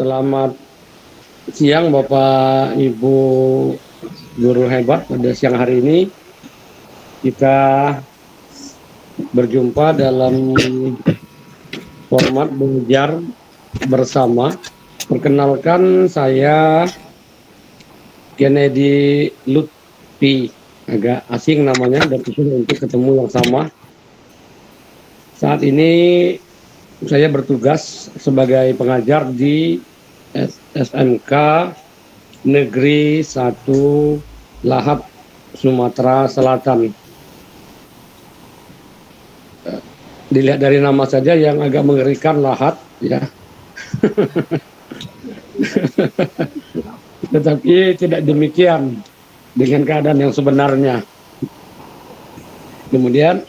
Selamat siang Bapak Ibu guru hebat. Pada siang hari ini kita berjumpa dalam format belajar bersama. Perkenalkan, saya Kennedy Lutfi. Agak asing namanya dan itu untuk ketemu yang sama. Saat ini saya bertugas sebagai pengajar di SMK Negeri 1 Lahap, Sumatera Selatan. Dilihat dari nama saja yang agak mengerikan, Lahat, ya. Tetapi tidak demikian dengan keadaan yang sebenarnya. Kemudian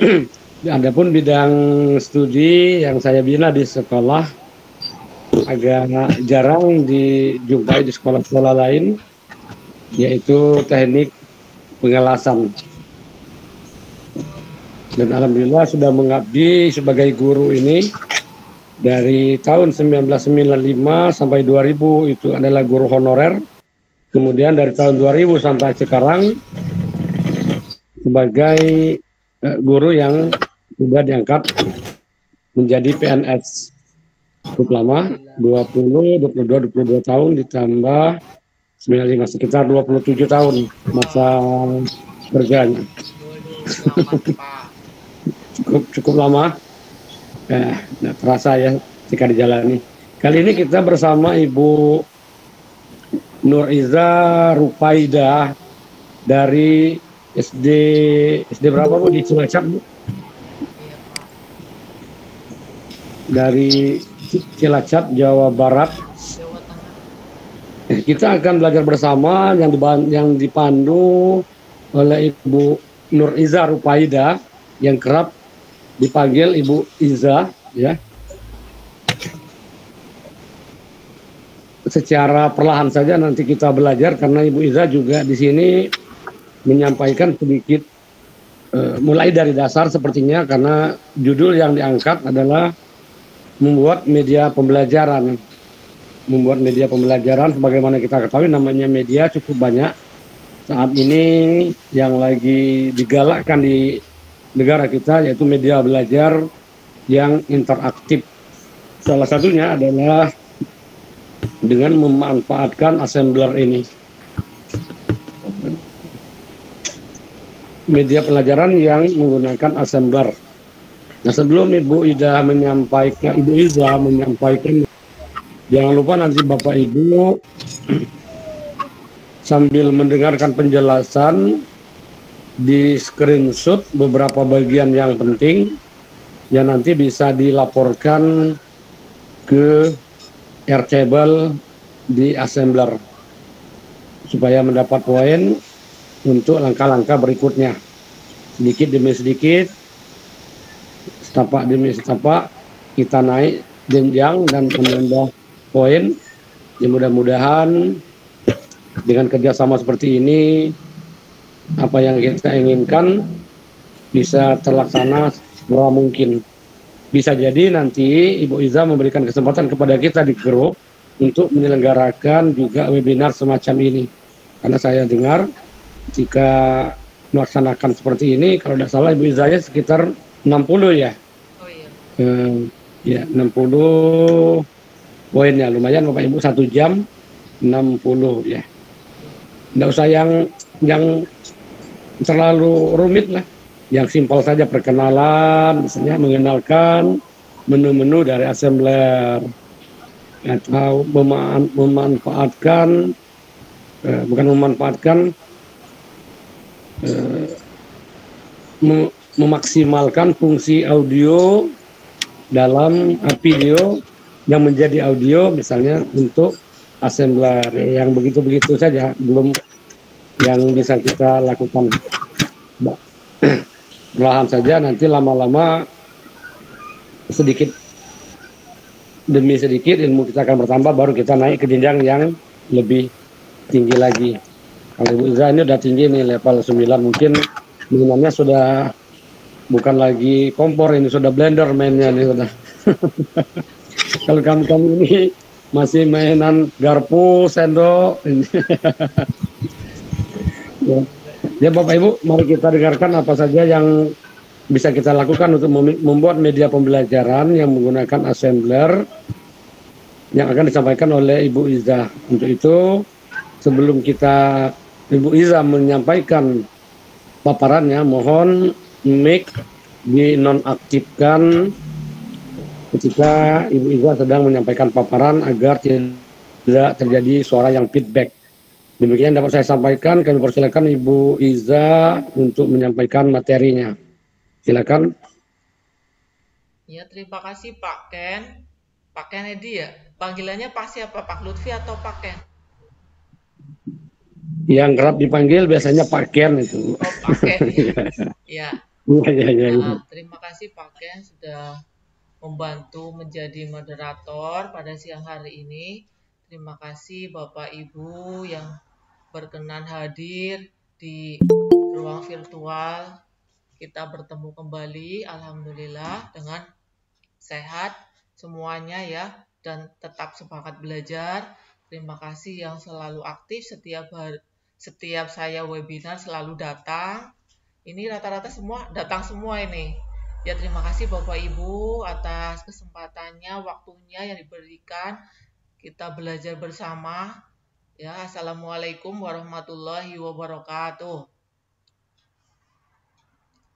adapun bidang studi yang saya bina di sekolah agak jarang dijumpai di sekolah-sekolah lain, yaitu teknik pengelasan. Dan alhamdulillah sudah mengabdi sebagai guru ini dari tahun 1995 sampai 2000 itu adalah guru honorer. Kemudian dari tahun 2000 sampai sekarang sebagai guru yang sudah diangkat menjadi PNS. Cukup lama, 22 tahun ditambah 95, sekitar 27 tahun masa kerjanya. cukup lama, nah, terasa ya jika dijalani. Kali ini kita bersama Ibu Nur Iza Rupaida dari SD berapa Bu di Cilacap Bu? Dari Cilacap, Jawa Barat. Kita akan belajar bersama yang dipandu oleh Ibu Nur Iza Rupaida yang kerap dipanggil Ibu Iza, ya. Secara perlahan saja nanti kita belajar karena Ibu Iza juga di sini menyampaikan sedikit mulai dari dasar sepertinya, karena judul yang diangkat adalah membuat media pembelajaran. Membuat media pembelajaran, sebagaimana kita ketahui namanya media cukup banyak saat ini yang lagi digalakkan di negara kita, yaitu media belajar yang interaktif. Salah satunya adalah dengan memanfaatkan assembler ini. Media pelajaran yang menggunakan assembler. Nah, sebelum Ibu Iza menyampaikan, jangan lupa nanti Bapak Ibu sambil mendengarkan penjelasan di screenshot beberapa bagian yang penting yang nanti bisa dilaporkan ke Airtable di assembler supaya mendapat poin untuk langkah-langkah berikutnya. Sedikit demi sedikit, setapak demi setapak, kita naik jenjang dan menambah poin. Ya, mudah-mudahan dengan kerjasama seperti ini, apa yang kita inginkan bisa terlaksana segera mungkin. Bisa jadi nanti Ibu Iza memberikan kesempatan kepada kita di grup untuk menyelenggarakan juga webinar semacam ini. Karena saya dengar jika melaksanakan seperti ini, kalau tidak salah Ibu Iza sekitar 60 ya. Oh iya. Ya 60 poinnya, lumayan Bapak Ibu, 1 jam 60 ya. Tidak usah yang terlalu rumit lah. Yang simpel saja, perkenalan, misalnya mengenalkan menu-menu dari assembler, atau memaksimalkan fungsi audio dalam video yang menjadi audio, misalnya untuk assembler. Yang begitu-begitu saja, belum yang bisa kita lakukan. Perlahan saja, nanti lama-lama sedikit demi sedikit ilmu kita akan bertambah, baru kita naik ke jenjang yang lebih tinggi lagi. Kalau Ibu Iza ini udah tinggi nih, level 9, mungkin minumnya sudah bukan lagi kompor, ini sudah blender mainnya nih sudah. Kalau kamu ini masih mainan garpu, sendok. Ya. Ya Bapak Ibu, mari kita dengarkan apa saja yang bisa kita lakukan untuk membuat media pembelajaran yang menggunakan assembler yang akan disampaikan oleh Ibu Iza. Untuk itu, sebelum Ibu Iza menyampaikan paparannya, mohon mic dinonaktifkan ketika Ibu Iza sedang menyampaikan paparan agar tidak terjadi suara yang feedback. Demikian dapat saya sampaikan, kami persilakan Ibu Iza untuk menyampaikan materinya. Silakan. Ya, terima kasih Pak Ken. Pak Ken Edi ya? Panggilannya Pak siapa? Pak Lutfi atau Pak Ken? Yang kerap dipanggil biasanya Pak Ken itu. Oh, Pak Ken ya. Ya, Iya, iya, iya. terima kasih Pak Ken sudah membantu menjadi moderator pada siang hari ini. Terima kasih Bapak Ibu yang berkenan hadir di ruang virtual. Kita bertemu kembali, alhamdulillah, dengan sehat semuanya ya, dan tetap semangat belajar. Terima kasih yang selalu aktif setiap saya webinar selalu datang. Ini rata-rata semua datang semua ini. Ya, terima kasih Bapak Ibu atas kesempatannya, waktunya yang diberikan. Kita belajar bersama. Ya, Assalamualaikum warahmatullahi wabarakatuh.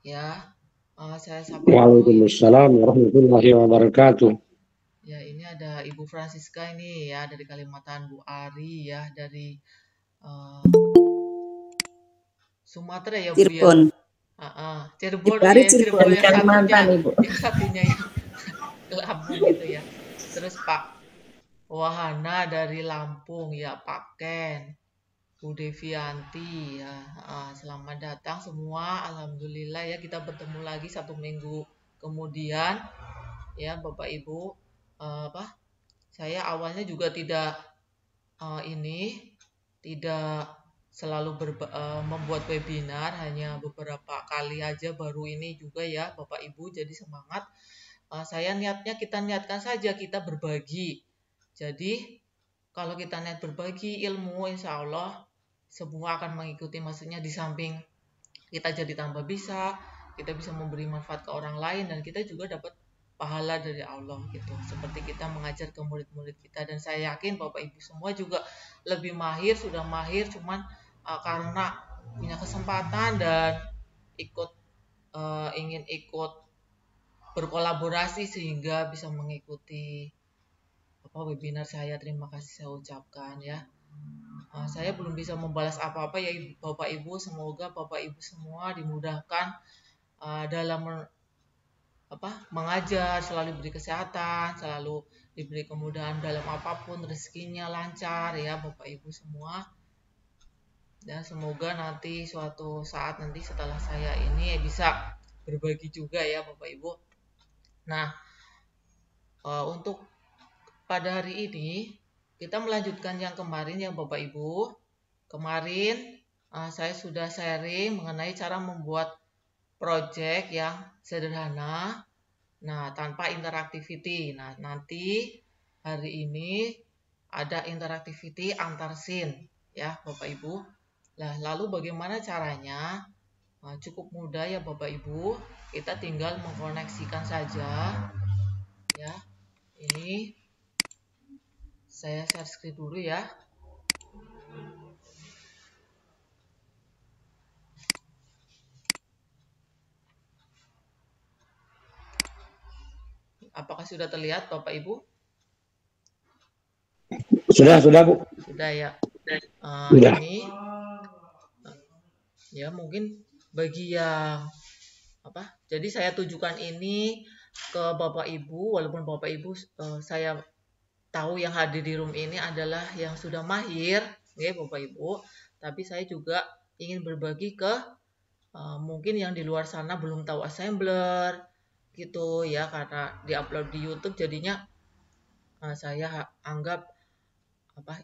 Ya, saya sapa dulu Ibu. Waalaikumsalam warahmatullahi wabarakatuh. Ya, ini ada Ibu Francisca ini ya dari Kalimantan, Bu Ari ya dari uh, Sumatera ya Bu ya. Cirebon. Cirebon Ibu Ari ya, Cirebon, Cirebon yang satunya, Kalimantan, Ibu. yang satunya yang ke Lampung gitu ya. Terus Pak Wahana dari Lampung ya, Pak Ken, Bu Devianti ya. Selamat datang semua. Alhamdulillah ya kita bertemu lagi 1 minggu kemudian ya Bapak Ibu. Apa? Saya awalnya juga tidak selalu membuat webinar, hanya beberapa kali aja baru ini juga ya Bapak Ibu, jadi semangat. Kita niatkan saja kita berbagi. Jadi kalau kita niat berbagi ilmu, insya Allah semua akan mengikuti, maksudnya di samping kita jadi tambah bisa, kita bisa memberi manfaat ke orang lain, dan kita juga dapat pahala dari Allah gitu. Seperti kita mengajar ke murid-murid kita, dan saya yakin Bapak Ibu semua juga lebih mahir, sudah mahir, cuman karena punya kesempatan dan ingin ikut berkolaborasi sehingga bisa mengikuti webinar saya. Terima kasih saya ucapkan ya. Saya belum bisa membalas apa-apa ya Bapak Ibu. Semoga Bapak Ibu semua dimudahkan dalam mengajar, selalu diberi kesehatan, selalu diberi kemudahan dalam apapun, rezekinya lancar ya Bapak Ibu semua. Dan semoga nanti suatu saat nanti setelah saya ini bisa berbagi juga ya Bapak Ibu. Nah, untuk pada hari ini kita melanjutkan yang kemarin ya Bapak Ibu. Kemarin saya sudah sharing mengenai cara membuat project yang sederhana, nah tanpa interaktiviti. Nah, nanti hari ini ada interaktiviti antar scene ya Bapak Ibu. Nah, lalu bagaimana caranya? Cukup mudah ya Bapak Ibu. Kita tinggal mengkoneksikan saja ya. Ini saya share screen dulu ya. Apakah sudah terlihat Bapak Ibu? Sudah Bu. Sudah ya. Sudah. Ini ya mungkin bagi yang jadi saya tujukan ini ke Bapak Ibu, walaupun Bapak Ibu saya tahu yang hadir di room ini adalah yang sudah mahir ya Bapak Ibu, tapi saya juga ingin berbagi ke mungkin yang di luar sana belum tahu assembler gitu ya, karena diupload di YouTube jadinya saya anggap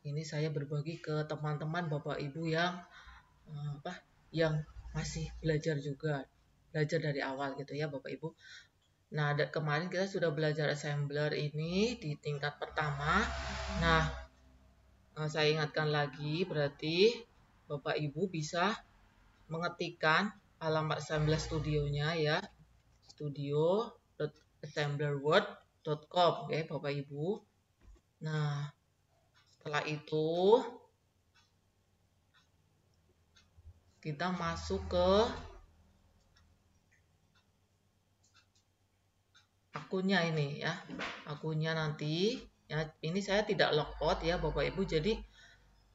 ini saya berbagi ke teman-teman Bapak Ibu yang yang masih belajar dari awal gitu ya Bapak Ibu. Nah, kemarin kita sudah belajar assembler ini di tingkat pertama. Nah, saya ingatkan lagi, berarti Bapak Ibu bisa mengetikkan alamat assembler studionya ya, studio.assemblerworld.com ya Bapak Ibu. Nah, setelah itu kita masuk ke akunnya ini ya. Akunnya nanti ya, ini saya tidak logout ya Bapak Ibu. Jadi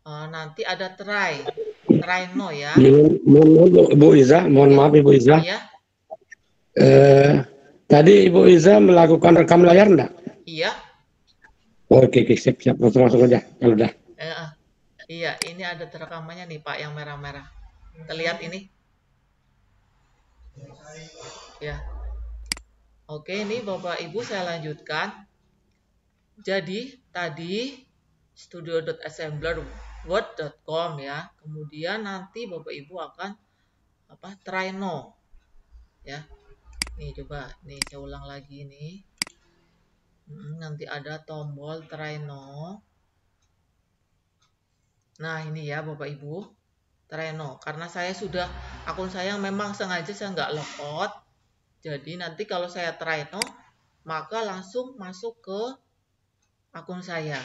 nanti ada try no ya. Ibu Iza, mohon maaf Ibu Iza. Iya. Tadi Ibu Iza melakukan rekam layar enggak? Iya. Oke, siap, langsung aja kalau udah. Iya, ini ada terekamannya nih Pak yang merah-merah. Terlihat ini? Ya. Oke, ini Bapak Ibu saya lanjutkan. Jadi tadi studio.assemblerworld.com ya. Kemudian nanti Bapak Ibu akan try no. Ya. Nih coba, nih saya ulang lagi nih. Nanti ada tombol try no. Nah, ini ya Bapak Ibu. Try no. Karena saya sudah akun saya memang sengaja saya nggak logout. Jadi nanti kalau saya try no, maka langsung masuk ke akun saya.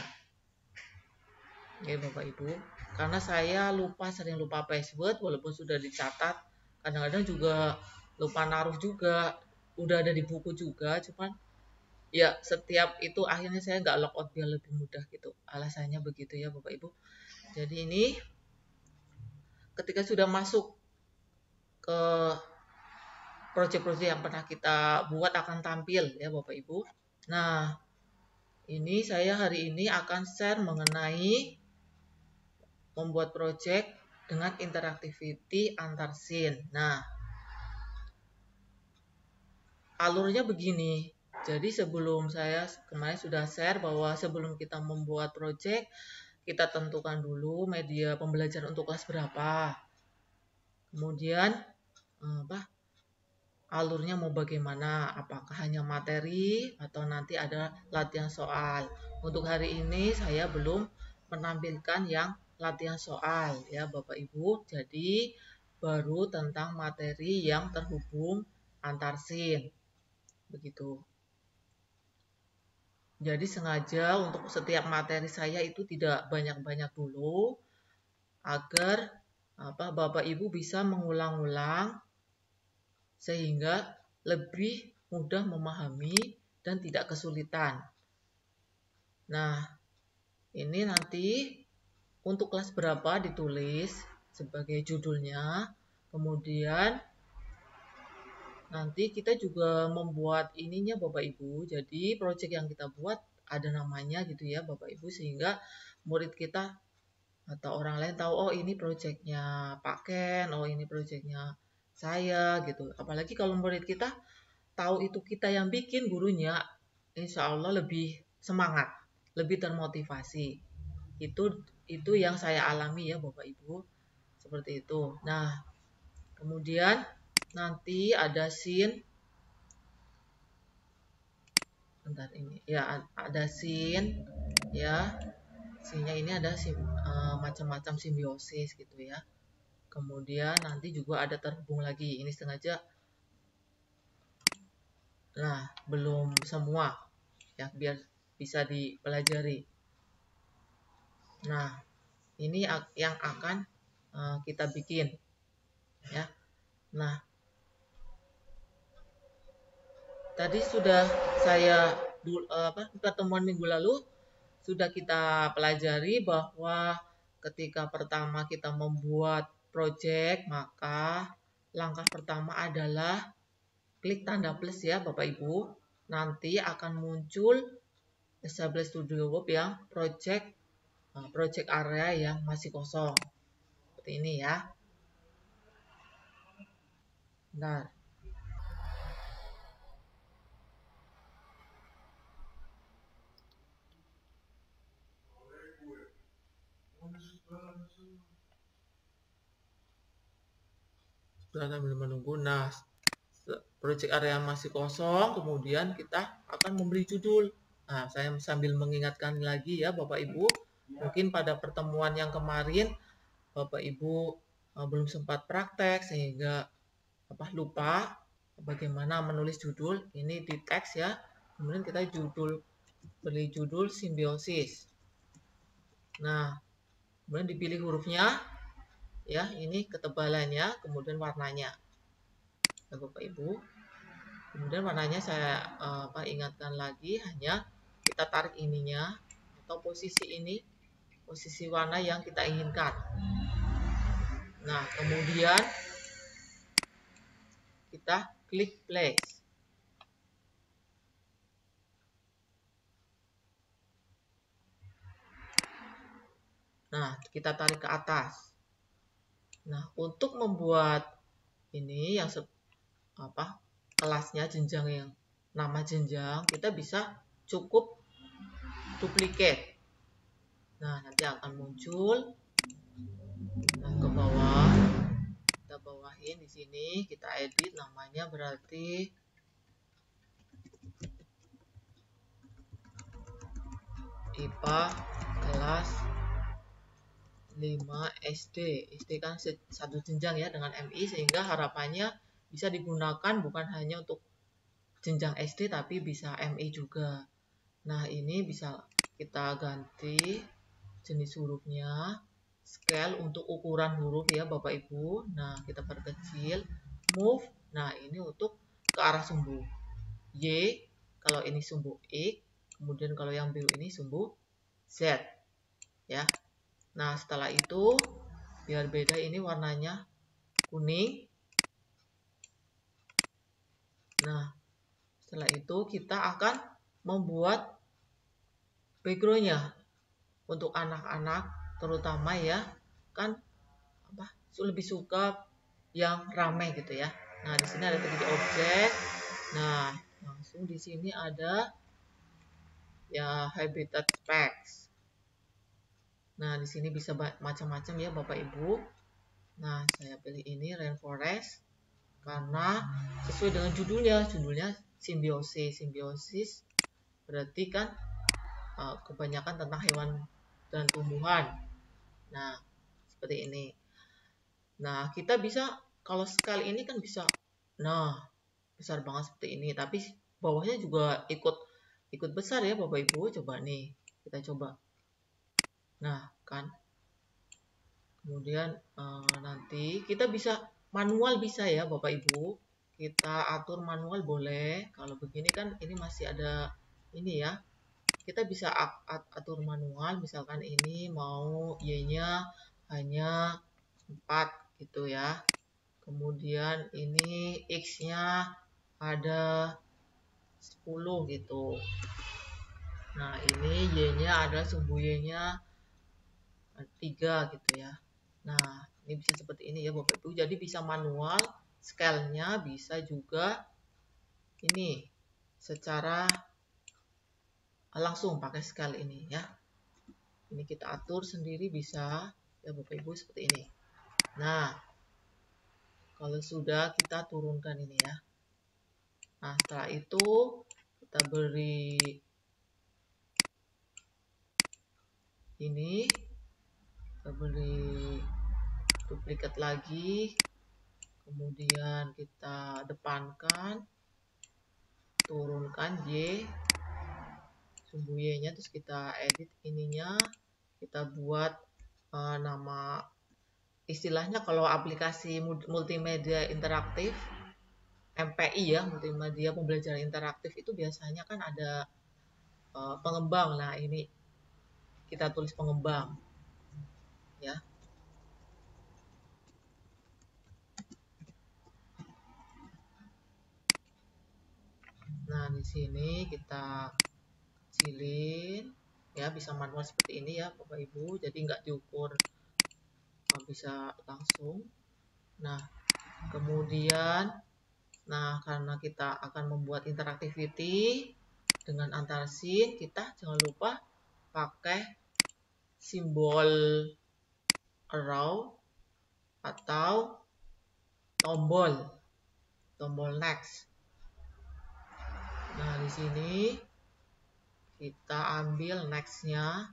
Oke Bapak Ibu, karena saya sering lupa password walaupun sudah dicatat, kadang-kadang juga lupa naruh juga, udah ada di buku juga, cuman ya setiap itu akhirnya saya nggak logout biar lebih mudah gitu, alasannya begitu ya Bapak Ibu. Jadi ini ketika sudah masuk ke proyek-proyek yang pernah kita buat akan tampil ya Bapak Ibu. Nah, ini saya hari ini akan share mengenai membuat project dengan interactivity antar scene. Nah, alurnya begini. Jadi sebelum saya kemarin sudah share bahwa sebelum kita membuat project, kita tentukan dulu media pembelajaran untuk kelas berapa. Kemudian alurnya mau bagaimana? Apakah hanya materi atau nanti ada latihan soal? Untuk hari ini saya belum menampilkan yang latihan soal ya Bapak Ibu. Jadi baru tentang materi yang terhubung antar scene. Begitu. Jadi sengaja untuk setiap materi saya itu tidak banyak-banyak dulu agar Bapak Ibu bisa mengulang-ulang sehingga lebih mudah memahami dan tidak kesulitan. Nah, ini nanti untuk kelas berapa ditulis sebagai judulnya. Kemudian nanti kita juga membuat ininya Bapak Ibu. Jadi project yang kita buat ada namanya gitu ya Bapak Ibu, sehingga murid kita atau orang lain tahu oh ini projectnya Pak Ken, oh ini projectnya saya gitu. Apalagi kalau murid kita tahu itu kita yang bikin, gurunya insya Allah lebih semangat, lebih termotivasi. Itu yang saya alami ya Bapak Ibu, seperti itu. Nah, kemudian nanti ada scene, bentar ini ya, ada scene ya, scene-nya ini ada macam-macam simbiosis gitu ya. Kemudian nanti juga ada terhubung lagi, ini sengaja belum semua ya biar bisa dipelajari. Nah, ini yang akan kita bikin ya. Nah, tadi sudah saya pertemuan minggu lalu sudah kita pelajari bahwa ketika pertama kita membuat project, maka langkah pertama adalah klik tanda plus ya Bapak Ibu. Nanti akan muncul Establish Studio Web yang project area yang masih kosong. Seperti ini ya. Bentar. Sudah sambil menunggu. Nah, project area masih kosong, kemudian kita akan memberi judul. Nah, saya sambil mengingatkan lagi ya Bapak Ibu, mungkin pada pertemuan yang kemarin Bapak Ibu belum sempat praktek sehingga lupa bagaimana menulis judul. Ini di teks ya. Kemudian kita beri judul simbiosis. Nah, kemudian dipilih hurufnya ya, ini ketebalannya, kemudian warnanya. Ya, Bapak Ibu. Kemudian warnanya saya ingatkan lagi, hanya kita tarik ininya atau posisi ini, posisi warna yang kita inginkan. Nah, kemudian kita klik place. Nah, kita tarik ke atas. Nah, untuk membuat ini yang kelasnya, jenjang yang nama jenjang, kita bisa cukup duplicate. Nah, nanti akan muncul. Nah, ke bawah. Kita bawahin di sini, kita edit namanya, berarti IPA kelas 5 SD. SD kan satu jenjang ya dengan MI, sehingga harapannya bisa digunakan bukan hanya untuk jenjang SD tapi bisa MI juga. Nah, ini bisa kita ganti jenis hurufnya, scale untuk ukuran huruf ya Bapak Ibu. Nah, kita perkecil, move. Nah, ini untuk ke arah sumbu. Y, kalau ini sumbu X, kemudian kalau yang biru ini sumbu Z. Ya. Nah, setelah itu biar beda, ini warnanya kuning. Nah, setelah itu kita akan membuat backgroundnya untuk anak-anak terutama ya, kan lebih suka yang ramai gitu ya. Nah, di sini ada 3D objek. Nah, langsung di sini ada ya habitat specs. Nah, di sini bisa macam-macam ya Bapak Ibu. Nah, saya pilih ini rainforest karena sesuai dengan judulnya simbiosis. Simbiosis berarti kan kebanyakan tentang hewan dan tumbuhan. Nah, seperti ini. Nah, kita bisa, kalau sekali ini kan bisa, nah, besar banget seperti ini. Tapi bawahnya juga ikut besar ya Bapak Ibu. Coba nih, kita coba. Nah, kan. Kemudian nanti kita bisa manual, bisa ya Bapak Ibu. Kita atur manual boleh. Kalau begini kan ini masih ada ini ya. Kita bisa atur manual, misalkan ini mau Y-nya hanya 4 gitu ya. Kemudian ini X-nya ada 10 gitu. Nah, ini Y-nya ada sumbu Y-nya 3 gitu ya. Nah, ini bisa seperti ini ya Bapak Ibu. Jadi bisa manual, scale-nya bisa juga ini secara langsung pakai scale ini ya. Ini kita atur sendiri bisa ya Bapak Ibu seperti ini. Nah, kalau sudah kita turunkan ini ya. Nah, setelah itu kita beri ini, kita beri duplikat lagi, kemudian kita depankan, turunkan Y, sumbu Y-nya, terus kita edit ininya, kita buat nama, istilahnya kalau aplikasi multimedia interaktif, MPI ya, multimedia pembelajaran interaktif itu biasanya kan ada pengembang. Nah, ini kita tulis pengembang ya. Nah, di sini kita kecilin ya, bisa manual seperti ini ya Bapak Ibu, jadi nggak diukur, bisa langsung. Nah, kemudian karena kita akan membuat interactivity dengan antar scene, kita jangan lupa pakai simbol arrow atau tombol tombol next. Nah, di sini kita ambil next-nya.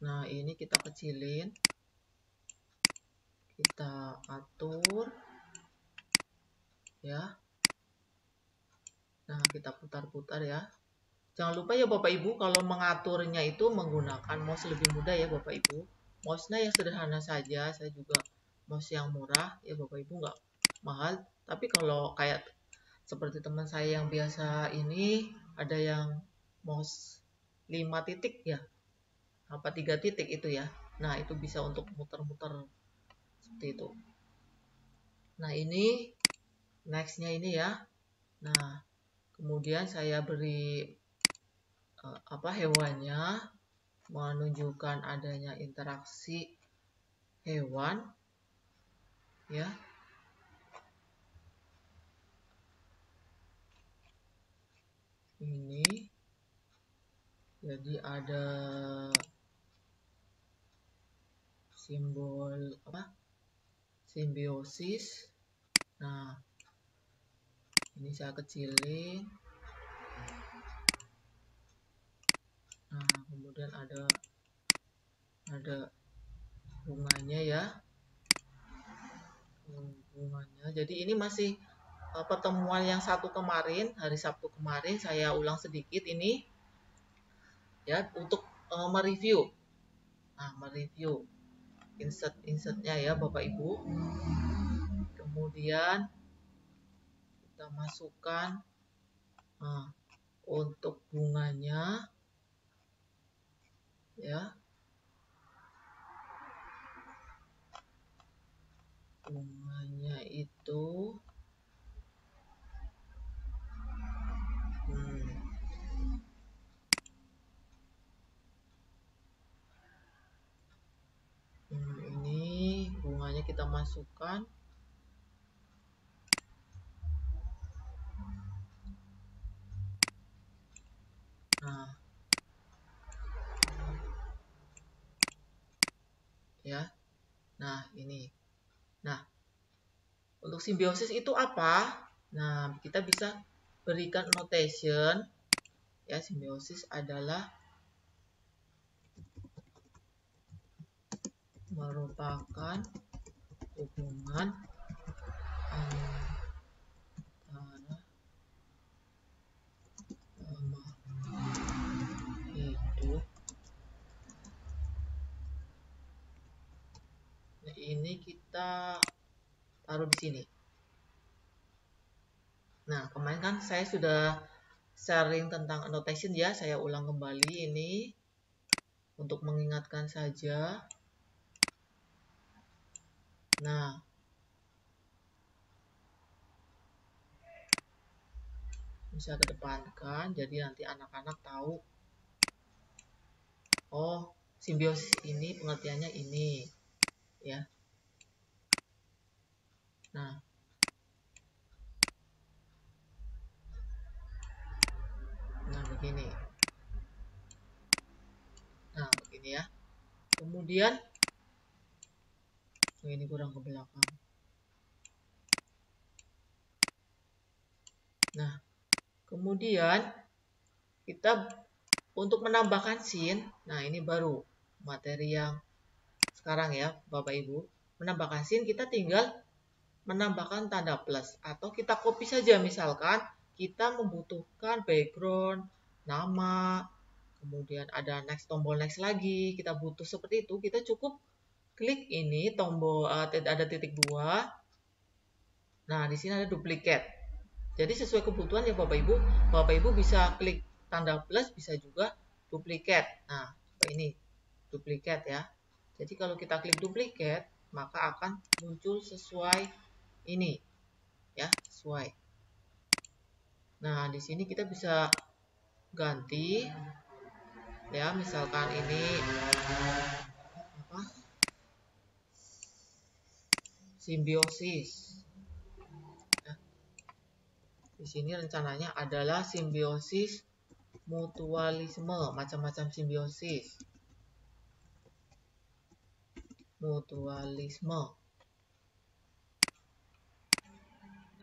Nah, ini kita kecilin. Kita atur. Ya. Nah, kita putar-putar ya. Jangan lupa ya Bapak Ibu, kalau mengaturnya itu menggunakan mouse lebih mudah ya Bapak Ibu. Mouse-nya yang sederhana saja, saya juga mouse yang murah ya Bapak Ibu, nggak mahal. Tapi kalau kayak seperti teman saya yang biasa ini, ada yang mouse 5 titik ya, apa 3 titik itu ya. Nah, itu bisa untuk muter-muter seperti itu. Nah, ini next-nya ini ya. Nah, kemudian saya beri hewannya, menunjukkan adanya interaksi hewan ya. Ini jadi ada simbol simbiosis. Nah, ini saya kecilin. Nah, kemudian ada bunganya ya, bunganya. Jadi ini masih pertemuan yang satu kemarin, hari Sabtu kemarin. Saya ulang sedikit ini ya untuk mereview. Nah, mereview insert-insertnya ya Bapak Ibu. Kemudian kita masukkan untuk bunganya ya. Bunganya itu ini bunganya kita masukkan. Nah, ya. Nah, ini. Nah, untuk simbiosis itu apa? Nah, kita bisa berikan notation. Ya, simbiosis adalah merupakan hubungan antara hidup. Nah, ini kita taruh di sini. Nah, kemarin kan saya sudah sharing tentang annotation ya, saya ulang kembali ini untuk mengingatkan saja. Nah, bisa kedepankan, jadi nanti anak-anak tahu, oh simbiosis ini pengertiannya ini ya. Nah, begini. Nah, begini ya. Kemudian ini kurang ke belakang. Nah, kemudian kita untuk menambahkan scene. Nah, ini baru materi yang sekarang ya, Bapak Ibu. Menambahkan scene kita tinggal menambahkan tanda plus atau kita copy saja, misalkan kita membutuhkan background, nama, kemudian ada next, tombol next lagi, kita butuh seperti itu, kita cukup klik ini tombol ada titik 2. Nah, di sini ada duplicate. Jadi sesuai kebutuhan ya Bapak Ibu bisa klik tanda plus, bisa juga duplicate. Nah, ini duplicate ya. Jadi kalau kita klik duplicate, maka akan muncul sesuai ini ya, sesuai. Nah, di sini kita bisa ganti ya, misalkan ini simbiosis. Di sini rencananya adalah simbiosis mutualisme, macam-macam simbiosis. mutualisme.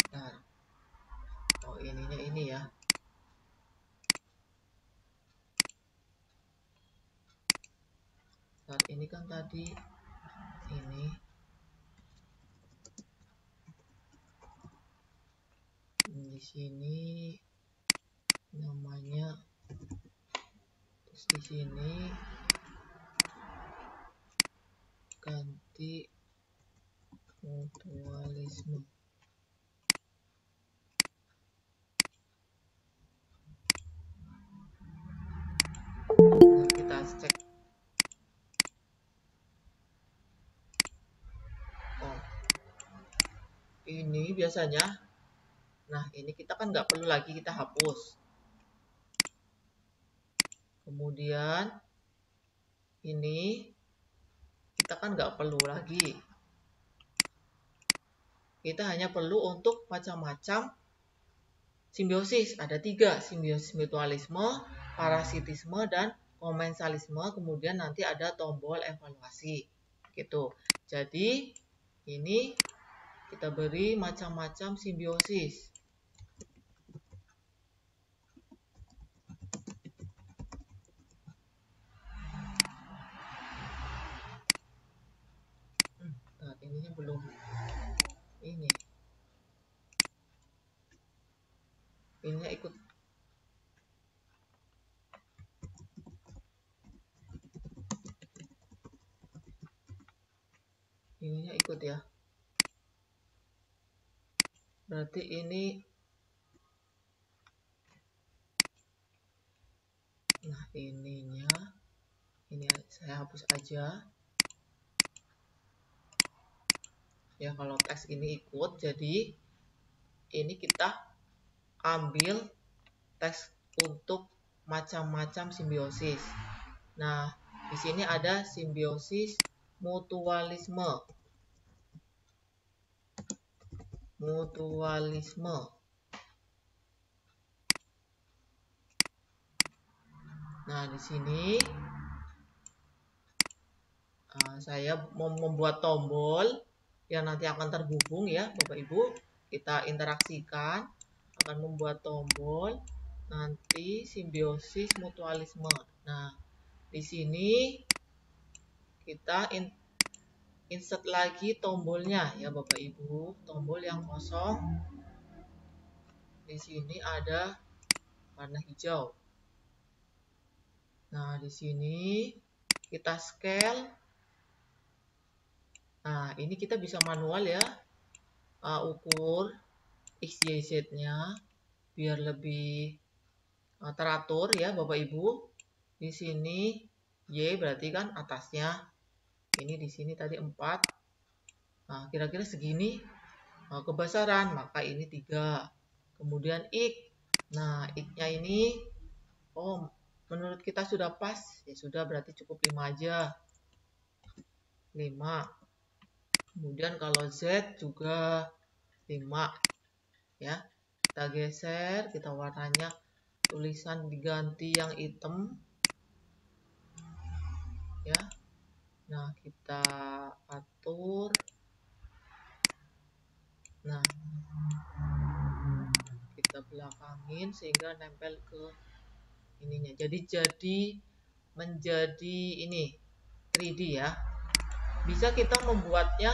Bentar. Oh, ininya ini ya. Saat ini kan tadi ini di sini namanya, terus di sini ganti mutualisme. Nah, kita cek. Oh, ini biasanya, nah ini kita kan nggak perlu lagi, kita hapus. Kemudian ini kita kan nggak perlu lagi. Kita hanya perlu untuk macam-macam simbiosis. Ada 3, simbiosis mutualisme, parasitisme, dan komensalisme. Kemudian nanti ada tombol evaluasi. Gitu. Jadi ini kita beri macam-macam simbiosis. Nah, ininya belum ini. Ininya ikut. Ininya ikut ya. Berarti ini, nah ininya, ini saya hapus aja. Ya, kalau teks ini ikut, jadi ini kita ambil teks untuk macam-macam simbiosis. Nah, di sini ada simbiosis mutualisme. Mutualisme. Nah, di sini saya mau membuat tombol yang nanti akan terhubung ya, Bapak Ibu. Kita interaksikan, akan membuat tombol nanti simbiosis mutualisme. Nah, di sini kita insert lagi tombolnya ya, Bapak Ibu. Tombol yang kosong. Di sini ada warna hijau. Nah, di sini kita scale. Nah, ini kita bisa manual ya, ukur X, Y, Z-nya biar lebih teratur ya, Bapak Ibu. Di sini Y berarti kan atasnya. Ini di sini tadi 4. Nah, kira-kira segini kebesaran, maka ini 3. Kemudian X. Nah, X-nya ini, oh, menurut kita sudah pas. Ya sudah, berarti cukup 5 aja. 5. Kemudian kalau Z juga 5. Ya. Kita geser, kita warnanya, tulisan diganti yang hitam. Ya. Nah, kita atur. Nah, kita belakangin sehingga nempel ke ininya. Jadi menjadi ini 3D ya. Bisa kita membuatnya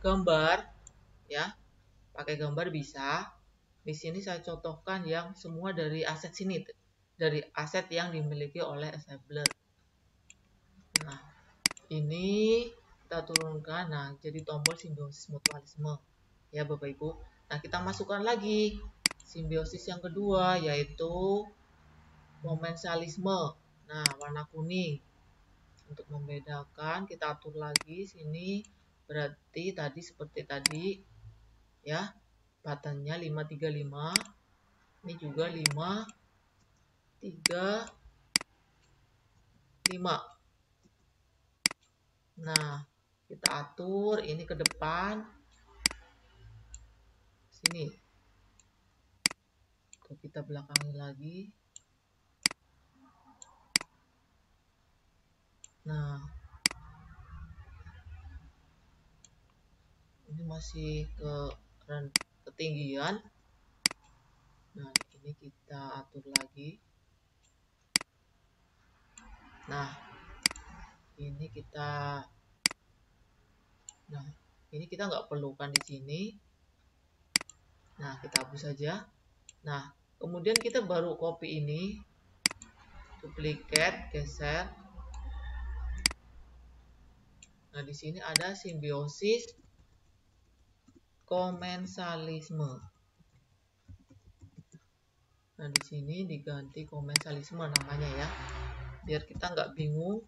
gambar ya. Pakai gambar bisa. Di sini saya contohkan yang semua dari aset sini, dari aset yang dimiliki oleh assembler. Nah, ini kita turunkan. Nah, jadi tombol simbiosis mutualisme ya, Bapak Ibu. Nah, kita masukkan lagi simbiosis yang kedua, yaitu komensalisme. Nah, warna kuning. Untuk membedakan, kita atur lagi sini. Berarti tadi seperti tadi ya, buttonnya 535. Ini juga 535. Nah, kita atur ini ke depan. Sini. Kita belakangi lagi. Nah, masih ketinggian. Nah, ini kita atur lagi. Nah, ini kita nggak perlukan di sini. Nah, kita hapus saja. Nah, kemudian kita baru copy ini, duplicate, geser. Nah, di sini ada simbiosis komensalisme. Nah, di sini diganti komensalisme namanya ya, biar kita nggak bingung.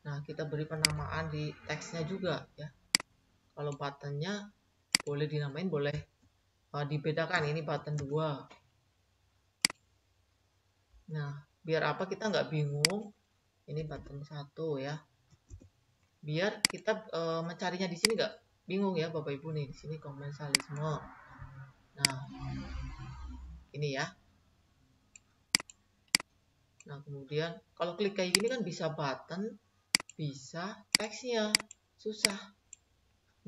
Nah, kita beri penamaan di teksnya juga ya. Kalau buttonnya boleh dinamain, boleh dibedakan. Ini button 2. Nah, biar apa kita nggak bingung. Ini button 1 ya. Biar kita mencarinya di sini nggak bingung ya Bapak Ibu nih. Di sini komensalisme. Nah, ini ya. Nah, kemudian kalau klik kayak gini kan bisa button, bisa teksnya. Susah.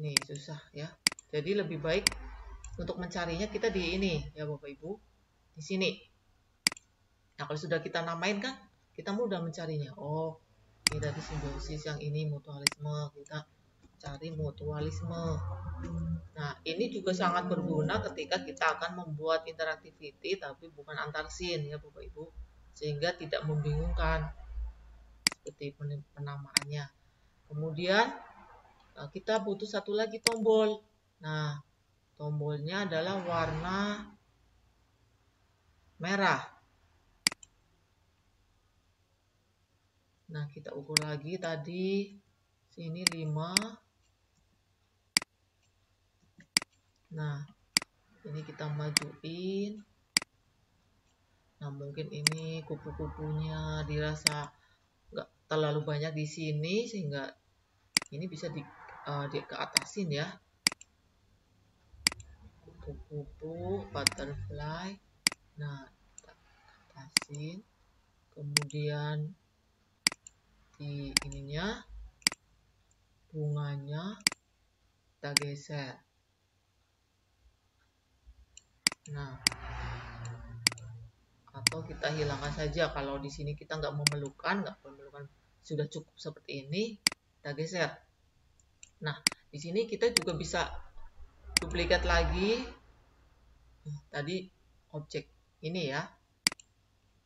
Nih, susah ya. Jadi lebih baik untuk mencarinya kita di ini ya Bapak Ibu. Di sini. Nah, kalau sudah kita namain kan, kita mudah mencarinya. Oh, ini tadi simbiosis, yang ini mutualisme. Kita cari mutualisme. Nah, ini juga sangat berguna ketika kita akan membuat interactivity tapi bukan antar scene ya Bapak Ibu. Sehingga tidak membingungkan seperti penamaannya. Kemudian kita butuh satu lagi tombol. Nah, tombolnya adalah warna merah. Nah, kita ukur lagi tadi sini 5. Nah, ini kita majuin. Nah, mungkin ini kupu-kupunya dirasa nggak terlalu banyak di sini, sehingga ini bisa di keatasin ya. Kupu-kupu, butterfly. Nah, kita atasin. Kemudian di ininya, bunganya kita geser. Nah, atau kita hilangkan saja kalau di sini kita nggak memerlukan, sudah cukup seperti ini, kita geser. Nah, di sini kita juga bisa duplikat lagi tadi objek ini ya.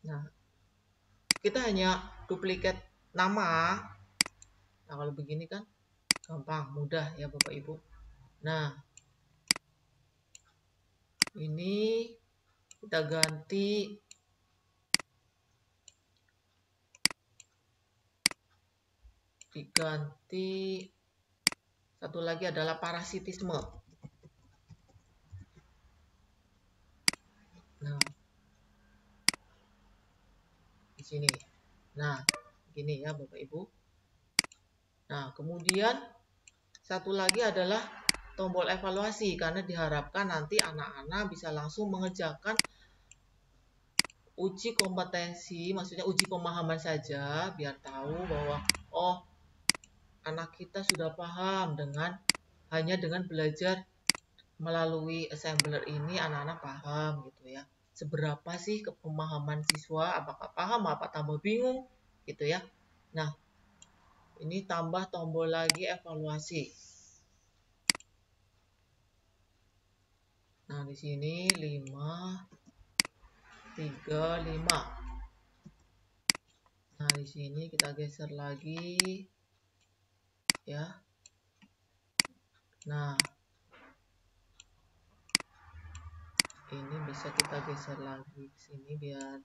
Nah, kita hanya duplikat nama. Nah, kalau begini kan gampang, mudah ya Bapak Ibu. Nah, ini kita ganti satu lagi adalah parasitisme. Nah, di sini. Nah, gini ya Bapak Ibu. Nah, kemudian satu lagi adalah tombol evaluasi, karena diharapkan nanti anak-anak bisa langsung mengerjakan uji kompetensi, maksudnya uji pemahaman saja, biar tahu bahwa oh, anak kita sudah paham hanya dengan belajar melalui assembler ini, anak-anak paham gitu ya. Seberapa sih pemahaman siswa, apakah paham, apa tambah bingung gitu ya. Nah, ini tambah tombol lagi evaluasi. Nah, di sini 5, 3, 5. Nah, di sini kita geser lagi ya. Nah, ini bisa kita geser lagi ke sini biar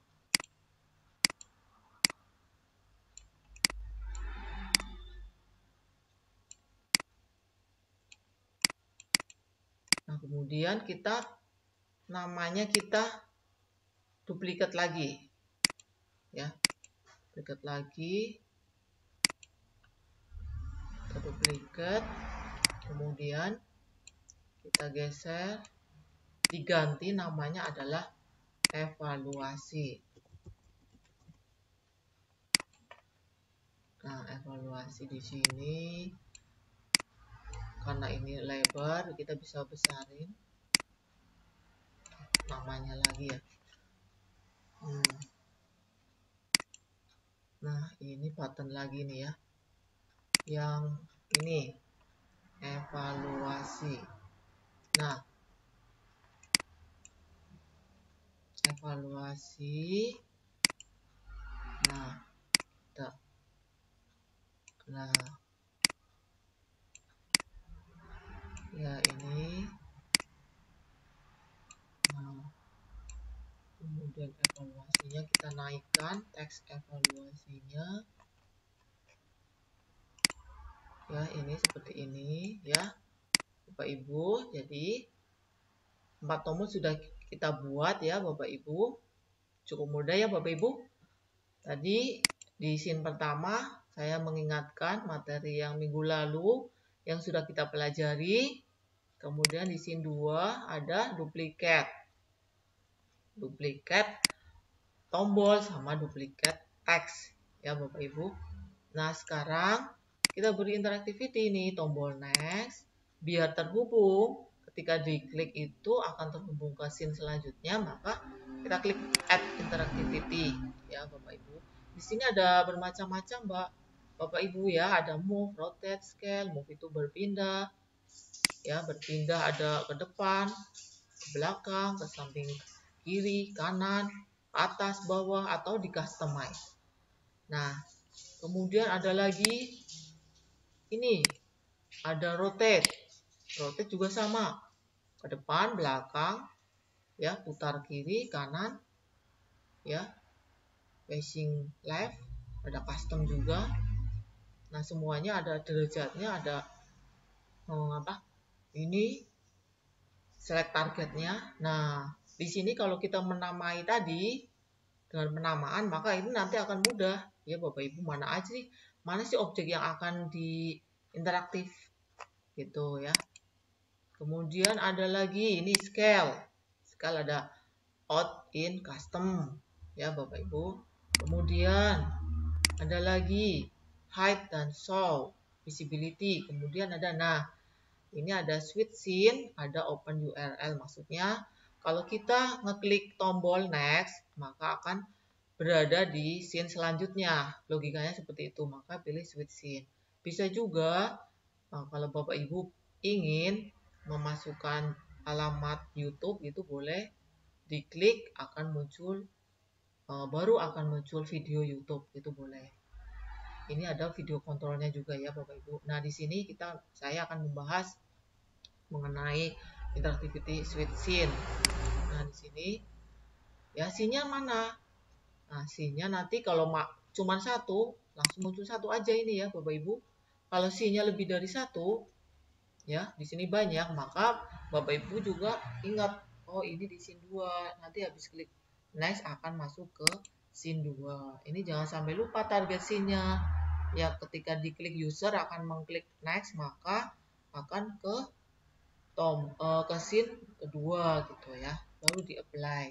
nah, kemudian namanya kita duplikat lagi ya, duplikat lagi, kita duplikat, kemudian kita geser, diganti namanya adalah evaluasi. Nah, evaluasi di sini karena ini lebar kita bisa besarin namanya lagi ya. Nah ini button lagi nih ya, yang ini evaluasi. Nah evaluasi, nah kita, nah ya ini, nah kemudian evaluasinya kita naikkan teks evaluasinya ya, ini seperti ini ya Bapak Ibu. Jadi 4 tombol sudah kita buat ya Bapak Ibu, cukup mudah ya Bapak Ibu. Tadi di scene pertama saya mengingatkan materi yang minggu lalu yang sudah kita pelajari. Kemudian di scene 2 ada duplikat tombol sama duplikat teks ya Bapak Ibu. Nah sekarang kita beri interactivity nih, tombol next biar terhubung. Ketika diklik itu akan terhubung ke scene selanjutnya, maka kita klik add interactivity ya Bapak Ibu. Di sini ada bermacam-macam Bapak Ibu ya, ada move, rotate, scale. Move itu berpindah ya, berpindah ada ke depan, ke belakang, ke samping kiri, kanan, atas, bawah, atau di customize. Nah kemudian ada lagi ini, ada rotate juga sama, ke depan, belakang ya, putar kiri, kanan ya, facing left, ada custom juga. Nah semuanya ada derajatnya, ada ini select targetnya. Nah di sini kalau kita menamai tadi dengan penamaan, maka ini nanti akan mudah ya Bapak Ibu, mana sih objek yang akan di interaktif gitu ya. Kemudian ada lagi ini scale ada out, in, custom ya Bapak Ibu. Kemudian ada lagi hide dan show, visibility. Kemudian ada, nah ini ada switch scene, ada open URL. Maksudnya kalau kita ngeklik tombol next maka akan berada di scene selanjutnya. Logikanya seperti itu, maka pilih switch scene. Bisa juga kalau Bapak Ibu ingin memasukkan alamat YouTube, itu boleh diklik, akan muncul baru akan muncul video YouTube, itu boleh. Ini ada video kontrolnya juga ya Bapak Ibu. Nah di sini saya akan membahas mengenai interactivity switch scene. Nah di sini ya scene-nya mana? Nah scene-nya nanti kalau cuma satu, langsung muncul satu aja ini ya Bapak Ibu. Kalau scene-nya lebih dari satu ya, di sini banyak, maka Bapak Ibu juga ingat, oh ini di scene 2, nanti habis klik next akan masuk ke scene 2. Ini jangan sampai lupa target scene-nya ya, ketika diklik user akan mengklik next maka akan ke scene kedua gitu ya, baru di apply.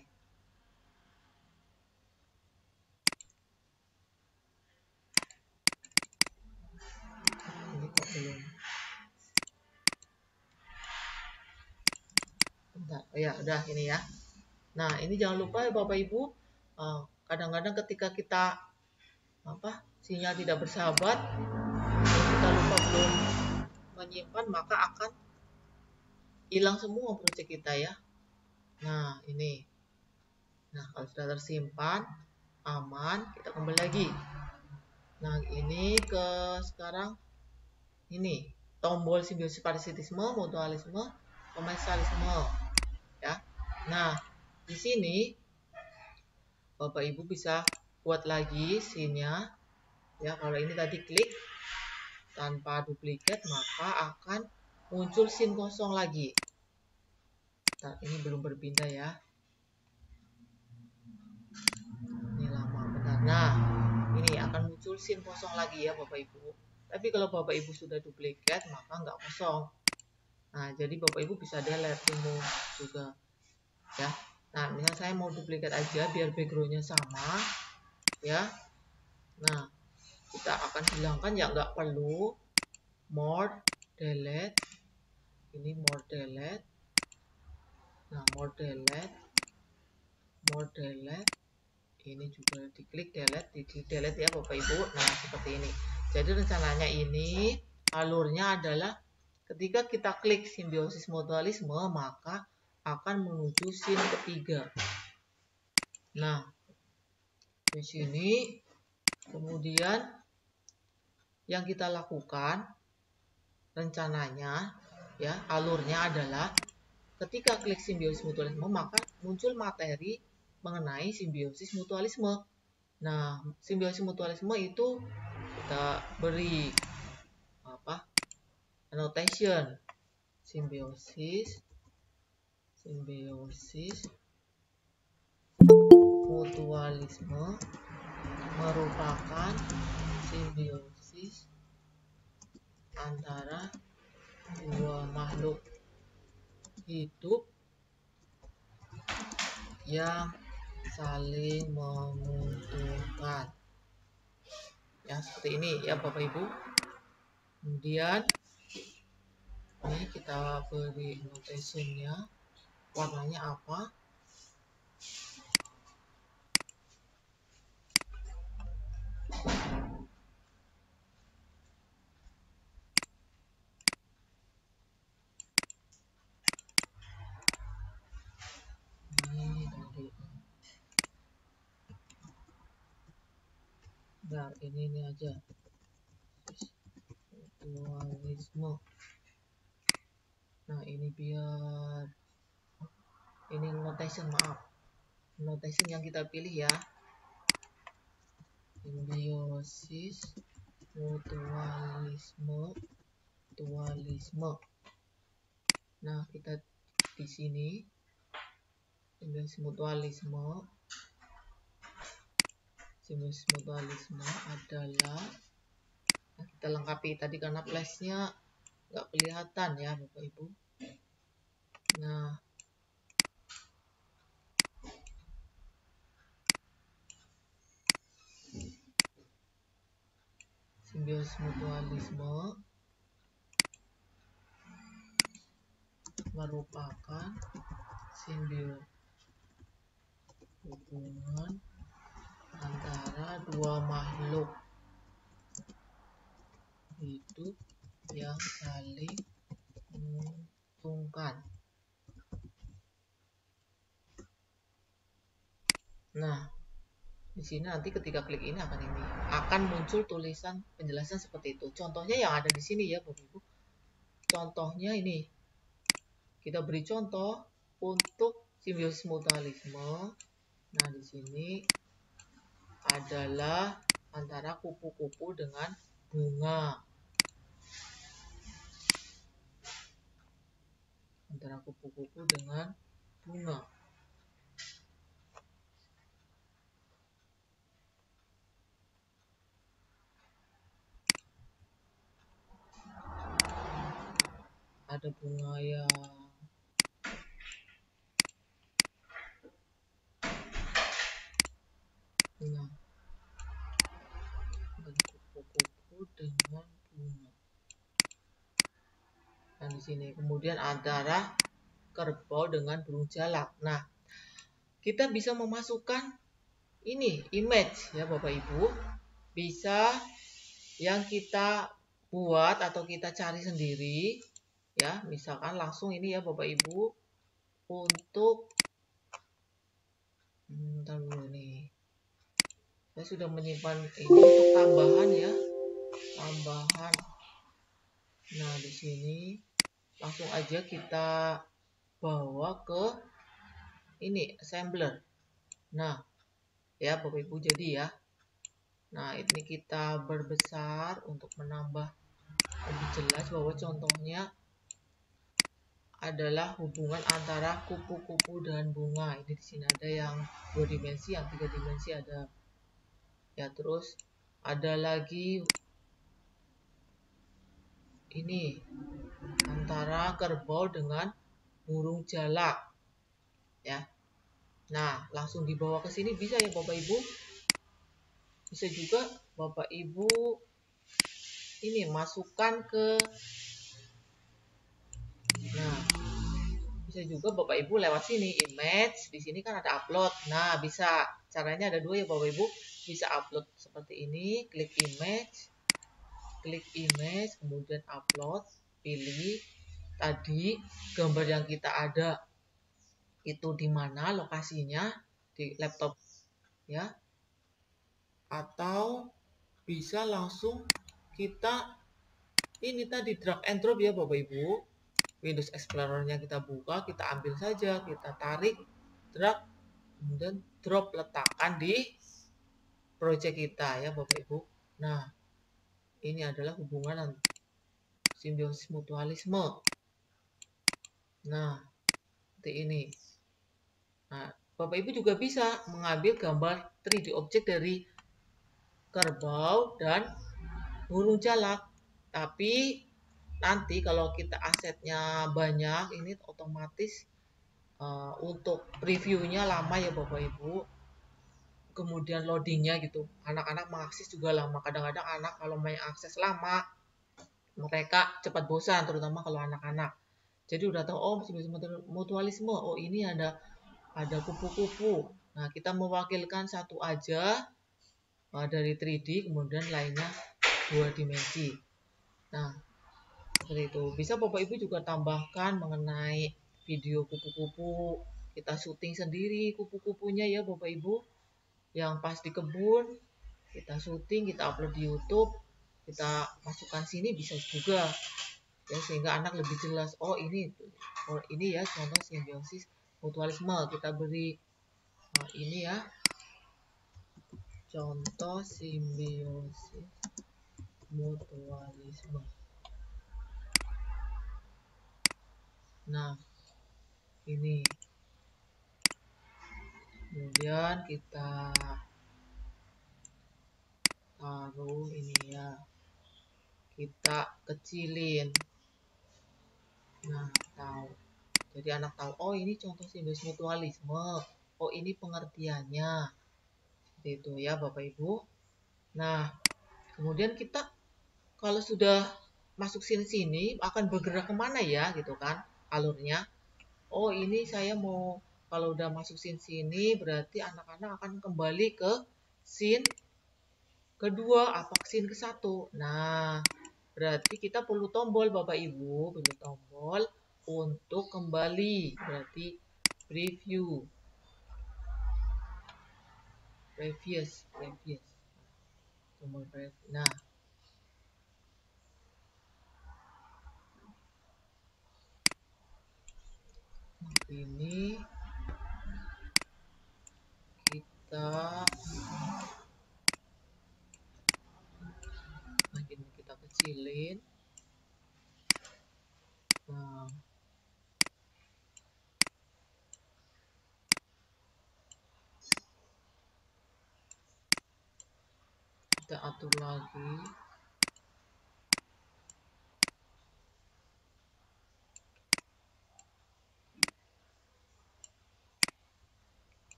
Ini kok belum. Oh ya udah ini ya. Nah ini jangan lupa ya Bapak Ibu, kadang-kadang ketika kita sinyal tidak bersahabat, kalau kita lupa belum menyimpan maka akan hilang semua proyek kita ya. Nah ini, nah kalau sudah tersimpan aman, kita kembali lagi. Nah ini sekarang ini tombol simbiosis parasitisme, mutualisme, komensalisme ya. Nah di sini Bapak Ibu bisa buat lagi scene-nya ya. Kalau ini tadi klik tanpa duplikat maka akan muncul scene kosong lagi. Nah, ini belum berpindah ya. Ini lama bentar. Nah ini akan muncul scene kosong lagi ya Bapak Ibu. Tapi kalau Bapak Ibu sudah duplikat maka nggak kosong. Nah jadi Bapak Ibu bisa delete, remove juga ya. Nah misal saya mau duplikat aja biar backgroundnya sama ya. Nah kita akan hilangkan ya, nggak perlu more, delete, ini more delete. Nah, more delete, ini juga diklik delete, di delete ya Bapak Ibu. Nah, seperti ini. Jadi rencananya ini alurnya adalah ketika kita klik simbiosis mutualisme, maka akan menuju scene ketiga. Nah, di sini kemudian yang kita lakukan rencananya ya, alurnya adalah ketika klik simbiosis mutualisme maka muncul materi mengenai simbiosis mutualisme. Nah, simbiosis mutualisme itu kita beri apa? Annotation. Simbiosis mutualisme merupakan simbiosis antara dua makhluk hidup yang saling menguntungkan. Ya, seperti ini ya Bapak Ibu. Kemudian ini kita beri notationnya, warnanya apa? Ini tadi. Nah, ini aja. Mutualisme. Nah, ini biar ini notation, maaf. Notation yang kita pilih ya. Simbiosis mutualisme. Nah, kita di sini simbiosis mutualisme adalah, nah, kita lengkapi tadi karena flashnya nggak kelihatan ya Bapak Ibu. Nah, simbiosis mutualisme merupakan hubungan antara dua makhluk hidup yang saling menguntungkan. Nah, di sini nanti ketika klik ini akan muncul tulisan penjelasan seperti itu. Contohnya yang ada di sini ya Bapak Ibu. Contohnya ini. Kita beri contoh untuk simbiosis mutualisme. Nah, di sini adalah antara kupu-kupu dengan bunga. Antara kupu-kupu dengan bunga. Ada bunga yang kupu-kupu dengan bunga. Dan di sini kemudian antara kerbau dengan burung jalak. Nah, kita bisa memasukkan ini image ya Bapak Ibu. Bisa yang kita buat atau kita cari sendiri ya. Misalkan langsung ini ya Bapak Ibu untuk bentar dulu nih. Saya sudah menyimpan ini untuk tambahan ya. Tambahan. Nah, di sini langsung aja kita bawa ke ini assembler. Nah, ya Bapak Ibu jadi ya. Nah, ini kita berbesar untuk menambah lebih jelas bahwa contohnya adalah hubungan antara kupu-kupu dan bunga. Ini di sini ada yang 2 dimensi, yang 3 dimensi ada. Ya, terus ada lagi ini antara kerbau dengan burung jalak. Ya. Nah, langsung dibawa ke sini bisa ya Bapak Ibu. Bisa juga Bapak Ibu ini masukkan ke Nah, bisa juga Bapak Ibu lewat sini image, di sini kan ada upload. Nah, bisa caranya ada dua ya Bapak Ibu, bisa upload seperti ini, klik image, kemudian upload, pilih tadi gambar yang kita ada itu di mana lokasinya di laptop ya, atau bisa langsung kita ini tadi drag and drop ya Bapak Ibu. Windows Explorer-nya kita buka, kita ambil saja, kita tarik, drag, kemudian drop, letakkan di project kita ya Bapak Ibu. Nah, ini adalah hubungan simbiosis mutualisme. Nah, seperti ini. Nah, Bapak Ibu juga bisa mengambil gambar 3D object dari kerbau dan burung jalak. Tapi nanti kalau kita asetnya banyak, ini otomatis untuk previewnya lama ya Bapak Ibu. Kemudian loadingnya gitu. Anak-anak mengakses juga lama. Kadang-kadang anak kalau main akses lama, mereka cepat bosan, terutama kalau anak-anak. Jadi udah tahu, oh mutualisme, oh ini ada kupu-kupu. Nah, kita mewakilkan satu aja dari 3D, kemudian lainnya 2 dimensi. Nah, seperti itu. Bisa Bapak Ibu juga tambahkan mengenai video kupu-kupu. Kita syuting sendiri kupu-kupunya ya Bapak Ibu. Yang pas di kebun, kita syuting, kita upload di YouTube, kita masukkan sini bisa juga. Ya, sehingga anak lebih jelas, oh ini ya contoh simbiosis mutualisme. Kita beri ini ya, contoh simbiosis mutualisme. Nah, ini. Kemudian kita taruh ini ya. Kita kecilin. Nah, tahu. Jadi anak tahu, oh ini contoh simbiosis mutualisme. Oh ini pengertiannya. Seperti itu ya Bapak Ibu. Nah, kemudian kita kalau sudah masuk sini akan bergerak kemana ya gitu kan alurnya. Oh ini saya mau, kalau udah masuk sini berarti anak-anak akan kembali ke scene kedua apa scene ke satu. Nah, berarti kita perlu tombol Bapak Ibu, perlu tombol untuk kembali. Berarti preview, previous. Tombol preview. Nah, ini kita kecilin. Nah, kita atur lagi.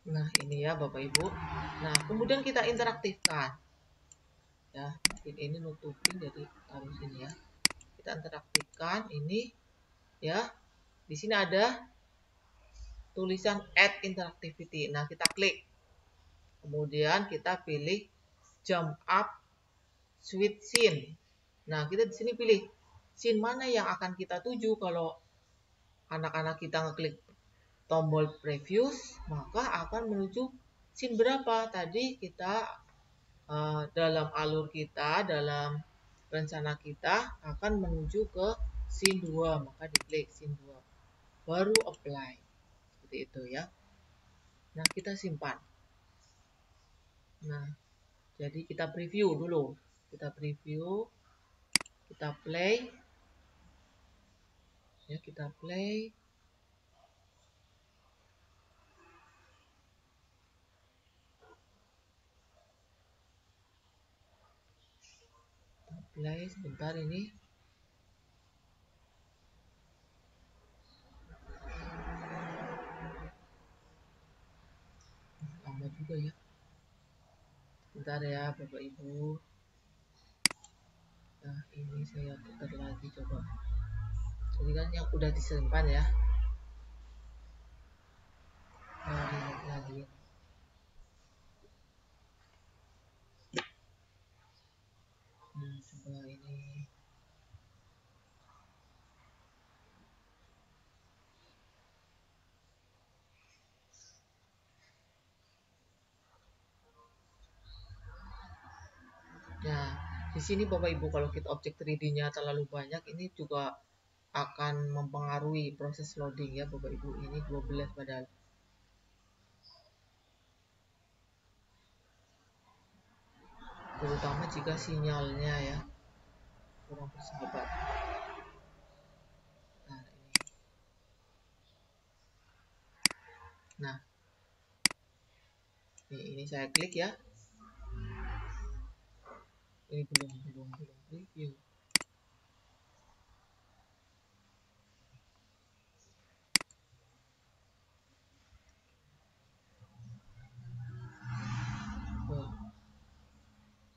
Nah, ini ya Bapak Ibu. Nah, kemudian kita interaktifkan. Ya, mungkin ini nutupin jadi taruh sini ya. Kita interaktifkan ini ya. Di sini ada tulisan add interactivity. Nah, kita klik. Kemudian kita pilih jump up switch scene. Nah, kita di sini pilih scene mana yang akan kita tuju. Kalau anak-anak kita ngeklik tombol previous, maka akan menuju scene berapa. Tadi kita dalam alur kita, dalam rencana kita akan menuju ke scene 2, maka diklik scene 2. Baru apply. Seperti itu ya. Nah, kita simpan. Nah, jadi kita preview dulu. Kita preview, kita play. Ya, kita play. Play sebentar ini. Lama juga ya. Bentar ya Bapak Ibu. Nah, ini saya putar lagi coba. Jadi kan yang udah disimpan ya. Lihat lagi. Coba ini. Nah, di sini Bapak Ibu kalau kita objek 3D-nya terlalu banyak, ini juga akan mempengaruhi proses loading ya Bapak Ibu. Ini 12 padahal. Terutama jika sinyalnya ya kurang bersahabat. Nah, ini. Nah, ini saya klik ya. Ini belum preview.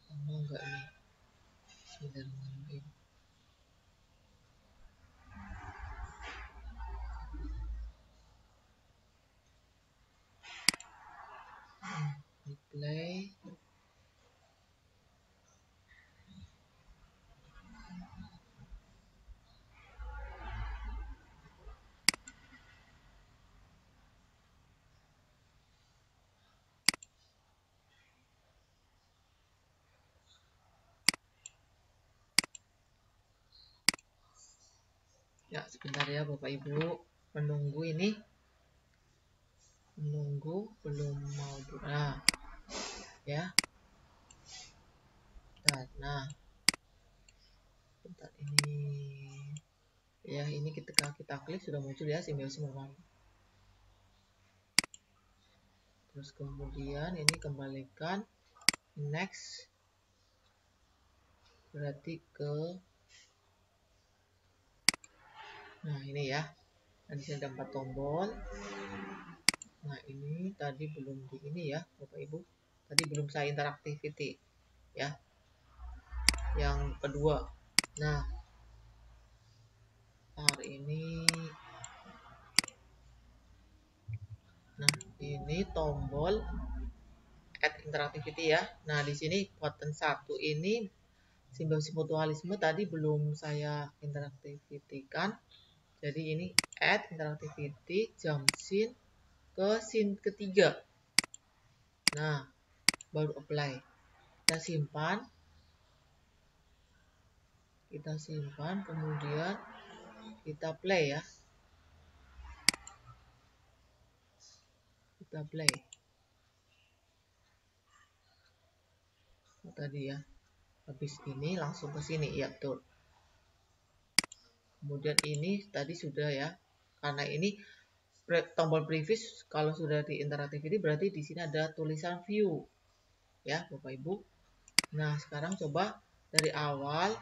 Sama enggak nih? Bismillahirrahmanirrahim. Play. Ya, sebentar ya Bapak Ibu, menunggu ini. Menunggu belum mau buka. Ya. Nah, bentar ini. Ya, ini ketika kita klik sudah muncul ya simbiosis normal. Terus kemudian ini kembalikan next, berarti ke, nah ini ya. Nah, di sini ada 4 tombol. Nah, ini tadi belum di ini ya Bapak Ibu. Tadi belum saya interactivity ya. Yang kedua. Nah, ini. Nah, ini tombol add interactivity ya. Nah, di sini button 1 ini simbiosis mutualisme tadi belum saya interaktivitikan. Jadi ini add interactivity jump scene ke scene ketiga. Nah, baru apply. Kita simpan. Kemudian kita play ya. Kita play. Tadi ya. Habis ini langsung ke sini ya, betul. Kemudian ini tadi sudah ya. Karena ini tombol preview kalau sudah di interactivity berarti di sini ada tulisan view. Ya, Bapak Ibu. Nah, sekarang coba dari awal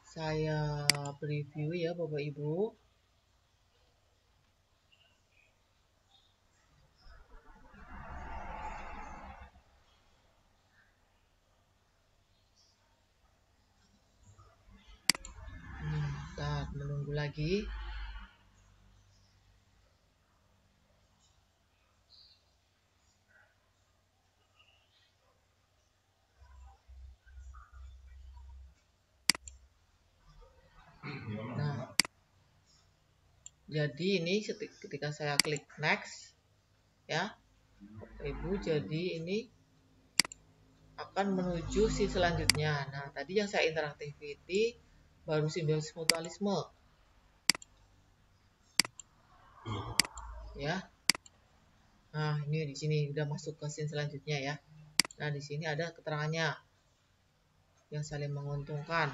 saya preview ya, Bapak Ibu. Bentar, menunggu lagi. Nah, jadi ini ketika saya klik next ya Bapak Ibu, jadi ini akan menuju si selanjutnya. Nah, tadi yang saya interactivity baru simbiosis mutualisme ya. Nah, ini di sini udah masuk ke scene selanjutnya ya. Nah, di sini ada keterangannya yang saling menguntungkan.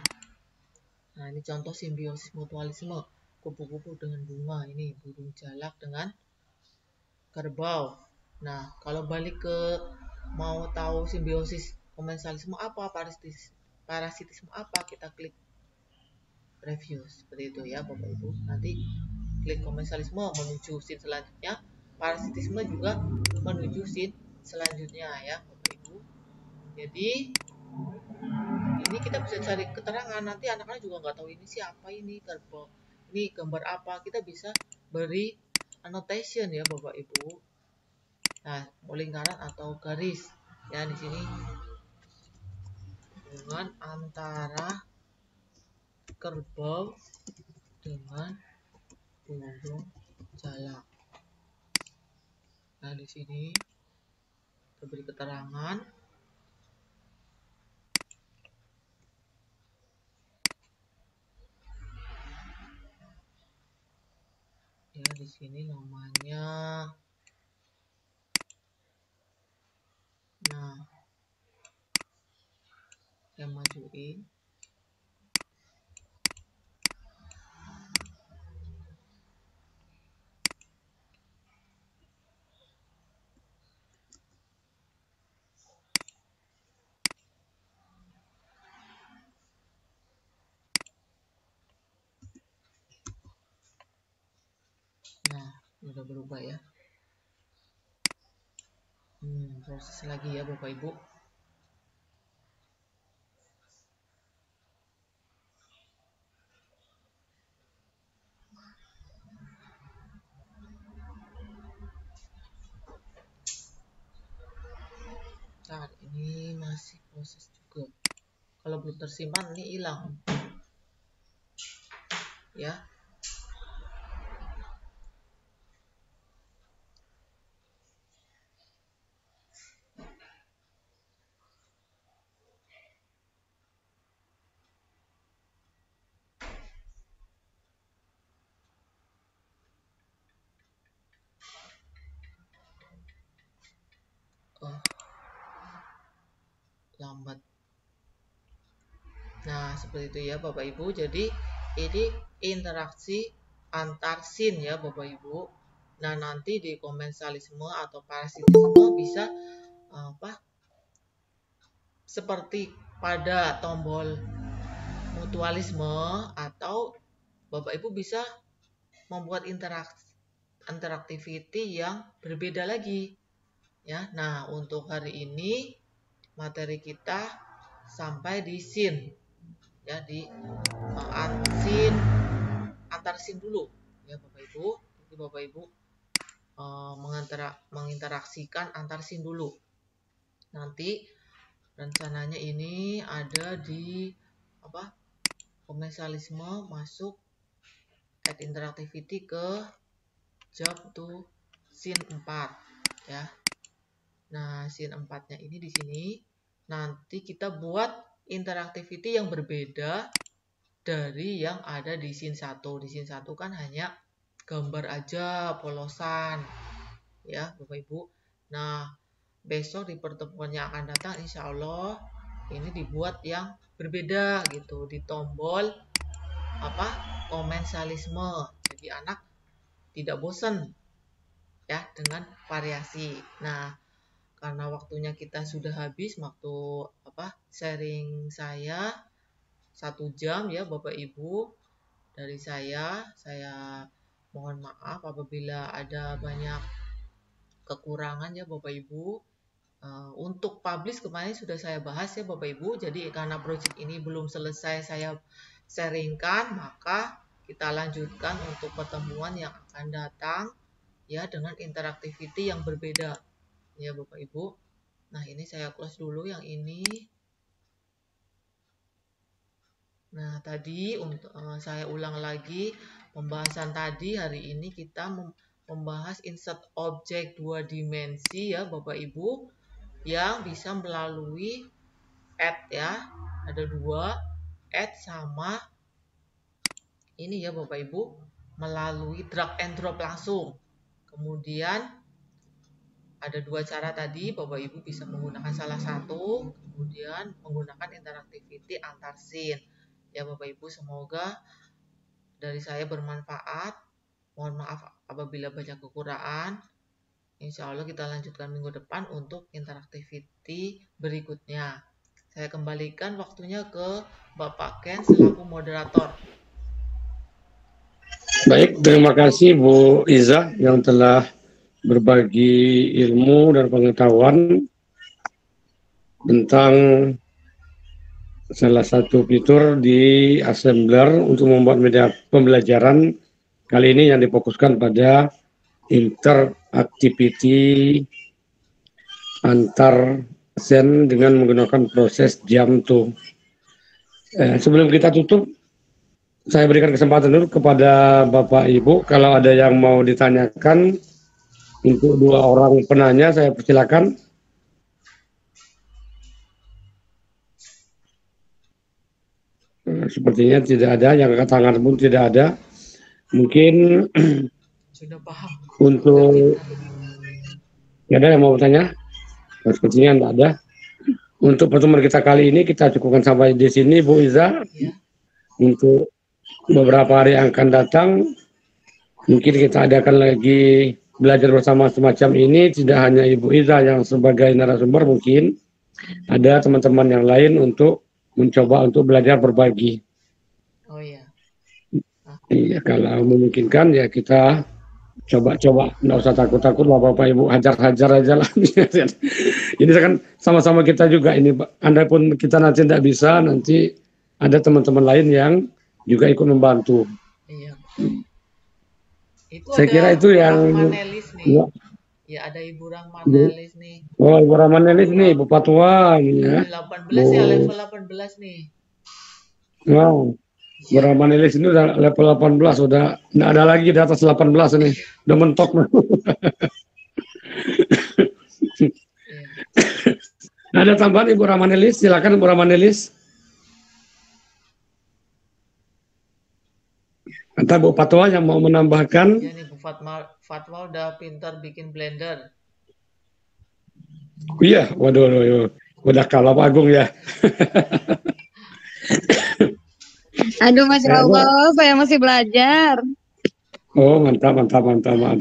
Nah, ini contoh simbiosis mutualisme. Kupu-kupu dengan bunga, ini burung jalak dengan kerbau. Nah, kalau balik ke mau tahu simbiosis komensalisme apa, parasitisme apa, kita klik review seperti itu ya Bapak Ibu. Nanti klik komensalisme menuju scene selanjutnya, parasitisme juga menuju scene selanjutnya ya Bapak Ibu. Jadi ini kita bisa cari keterangan, nanti anak-anak juga nggak tahu ini siapa, ini kerbau, ini gambar apa, kita bisa beri annotation ya Bapak Ibu. Nah, lingkaran atau garis ya di sini hubungan antara kerbau dengan burung jalak. Nah, di sini kita beri keterangan. Ya, di sini namanya. Nah, saya majuin. Nah, udah berubah ya. Proses lagi ya Bapak Ibu. Nah, ini masih proses juga. Kalau belum tersimpan ini hilang. Ya. Lambat. Nah, seperti itu ya Bapak Ibu. Jadi ini interaksi antar scene ya Bapak Ibu. Nah, nanti di komensalisme atau parasitisme bisa seperti pada tombol mutualisme, atau Bapak Ibu bisa membuat interaktiviti yang berbeda lagi. Ya, nah untuk hari ini materi kita sampai di scene ya, di antar scene dulu ya Bapak Ibu. Jadi Bapak Ibu menginteraksikan antar scene dulu. Nanti rencananya ini ada di komensalisme, masuk add interactivity ke job to scene 4 ya. Nah, scene 4-nya ini di sini nanti kita buat interactivity yang berbeda dari yang ada di scene 1. Di scene 1 kan hanya gambar aja, polosan ya Bapak Ibu. Nah, besok di pertemuan yang akan datang insya Allah ini dibuat yang berbeda gitu, di tombol komensalisme. Jadi anak tidak bosan ya dengan variasi. Nah, karena waktunya kita sudah habis, waktu sharing saya 1 jam ya Bapak Ibu. Dari saya mohon maaf apabila ada banyak kekurangan ya Bapak Ibu. Untuk publish kemarin sudah saya bahas ya Bapak Ibu. Jadi karena project ini belum selesai saya sharingkan, maka kita lanjutkan untuk pertemuan yang akan datang ya dengan interactivity yang berbeda ya Bapak Ibu. Nah, ini saya close dulu yang ini. Nah, tadi untuk saya ulang lagi pembahasan tadi. Hari ini kita membahas insert objek 2 dimensi ya Bapak Ibu, yang bisa melalui add ya. Ada 2, add sama ini ya Bapak Ibu, melalui drag and drop langsung. Kemudian ada 2 cara tadi, Bapak Ibu bisa menggunakan salah satu, kemudian menggunakan interactivity antar scene. Ya Bapak Ibu, semoga dari saya bermanfaat. Mohon maaf apabila banyak kekurangan. Insya Allah kita lanjutkan minggu depan untuk interactivity berikutnya. Saya kembalikan waktunya ke Bapak Ken selaku moderator. Baik, terima kasih Bu Iza yang telah berbagi ilmu dan pengetahuan tentang salah satu fitur di Assembler untuk membuat media pembelajaran kali ini yang difokuskan pada interaktiviti antar sen dengan menggunakan proses jam-to. Sebelum kita tutup, saya berikan kesempatan dulu kepada Bapak Ibu kalau ada yang mau ditanyakan. Untuk dua orang penanya saya persilakan. Sepertinya tidak ada, yang angkat tangan pun tidak ada. Mungkin Sudah paham. untuk ya ada yang mau bertanya? Sepertinya tidak ada. Untuk pertemuan kita kali ini kita cukupkan sampai di sini, Bu Iza. Ya. Untuk beberapa hari yang akan datang, mungkin kita adakan lagi belajar bersama semacam ini. Tidak hanya Ibu Iza yang sebagai narasumber, mungkin ada teman-teman yang lain untuk mencoba untuk belajar berbagi. Oh iya. Iya, kalau memungkinkan ya kita coba-coba, nggak usah takut-takut lah Bapak Ibu, hajar-hajar aja lah. Ini kan sama-sama kita juga ini, Anda pun kita nanti tidak bisa, nanti ada teman-teman lain yang juga ikut membantu. Iya. Itu Saya ada kira itu yang Rahmanelis nih. Ya ada Ibu Rahmanelis nih. Oh, Ibu Rahmanelis nih, Bu Patwa ya. 18 ya, level 18 nih. Wow. Bu Rahmanelis ini udah level 18, udah nggak ada lagi di atas 18 ini. Udah mentok. Ada tambahan Ibu Rahmanelis, silakan Ibu Rahmanelis. Entah Bu Patwa yang mau menambahkan. Ya nih Bu Fatwa udah pintar bikin blender. Iya, waduh, udah kalah Pak Agung ya. Aduh, Masya Allah, saya masih belajar. Oh, mantap.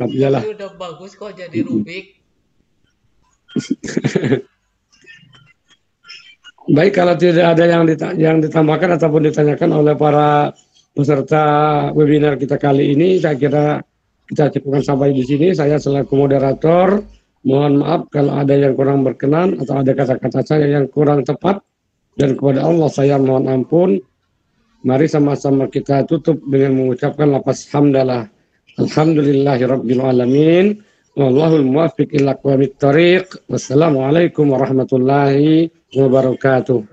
Iyalah. Tapi udah bagus kok jadi Rubik. Baik, kalau tidak ada yang ditambahkan ataupun ditanyakan oleh para peserta webinar kita kali ini, saya kira kita cukupkan sampai di sini. Saya selaku moderator, mohon maaf kalau ada yang kurang berkenan atau ada kata-kata saya yang kurang tepat, dan kepada Allah saya mohon ampun. Mari sama-sama kita tutup dengan mengucapkan lafaz hamdalah. Alhamdulillahirabbil alamin. Wallahul muwaffiq ila aqwamit thoriq. Wassalamualaikum warahmatullahi wabarakatuh.